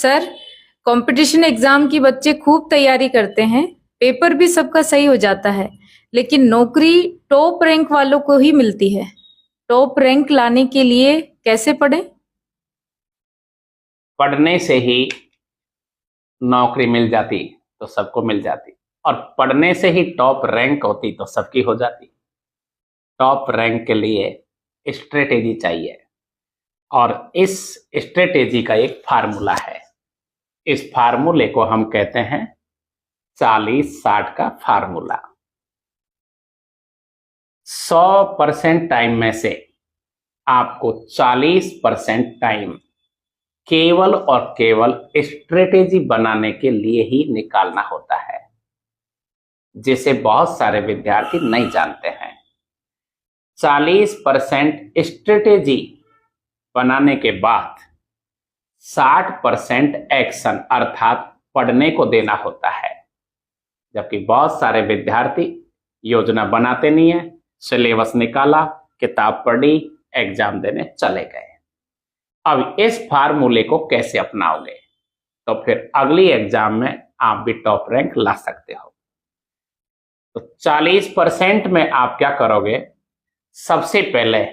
Sir, competition exam की बच्चे खूब तैयारी करते हैं, पेपर भी सबका सही हो जाता है, लेकिन नौकरी टॉप रैंक वालों को ही मिलती है। टॉप रैंक लाने के लिए कैसे पढ़ें? पढ़ने से ही नौकरी मिल जाती तो सबको मिल जाती, और पढ़ने से ही टॉप रैंक होती तो सबकी हो जाती। टॉप रैंक के लिए स्ट्रेटेजी चाहिए, और इस स्ट्रेटेजी का एक फार्मूला है। इस फार्मूले को हम कहते हैं 40-60 का फार्मूला। 100% टाइम में से आपको 40% टाइम केवल और केवल स्ट्रेटेजी बनाने के लिए ही निकालना होता है, जिसे बहुत सारे विद्यार्थी नहीं जानते हैं। 40% स्ट्रेटेजी बनाने के बाद 60% एक्शन अर्थात पढ़ने को देना होता है, जबकि बहुत सारे विद्यार्थी योजना बनाते नहीं है, सिलेबस निकाला, किताब पढ़ी, एग्जाम देने चले गए। अब इस फार्मूले को कैसे अपनाओगे तो फिर अगली एग्जाम में आप भी टॉप रैंक ला सकते हो। तो 40% में आप क्या करोगे? सबसे पहले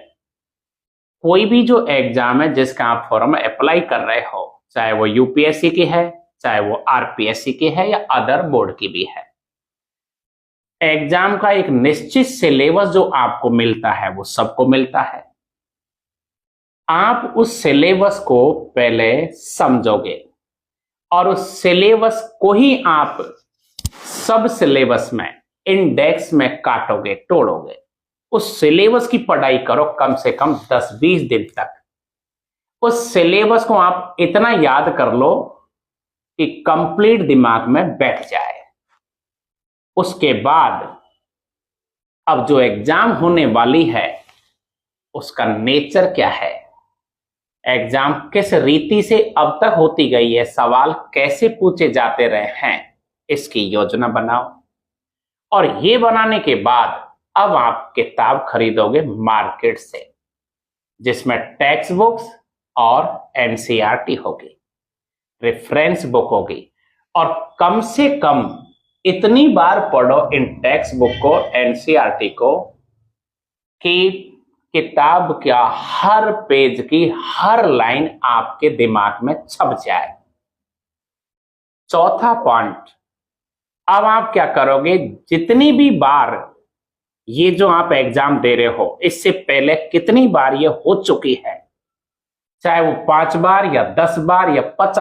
कोई भी जो एग्जाम है जिसका आप फॉर्म अप्लाई कर रहे हो, चाहे वो यूपीएससी की है, चाहे वो आरपीएससी की है या अदर बोर्ड की भी है, एग्जाम का एक निश्चित सिलेबस जो आपको मिलता है वो सबको मिलता है। आप उस सिलेबस को पहले समझोगे और उस सिलेबस को ही आप सब सिलेबस में इंडेक्स में काटोगे, तोड़ोगे। उस सिलेबस की पढ़ाई करो कम से कम 10-20 दिन तक। उस सिलेबस को आप इतना याद कर लो कि कंप्लीट दिमाग में बैठ जाए। उसके बाद अब जो एग्जाम होने वाली है उसका नेचर क्या है, एग्जाम किस रीति से अब तक होती गई है, सवाल कैसे पूछे जाते रहे हैं, इसकी योजना बनाओ। और ये बनाने के बाद अब आप किताब खरीदोगे मार्केट से, जिसमें टेक्स्ट बुक्स और एनसीईआरटी होगी, रेफरेंस बुक होगी, और कम से कम इतनी बार पढ़ो इन टेक्स्ट बुक को, एनसीईआरटी को, कि किताब का हर पेज की हर लाइन आपके दिमाग में छप जाए। चौथा पॉइंट, अब आप क्या करोगे? जितनी भी बार ये जो आप एग्जाम दे रहे हो, इससे पहले कितनी बार ये हो चुकी है, चाहे वो 5 बार या 10 बार या 50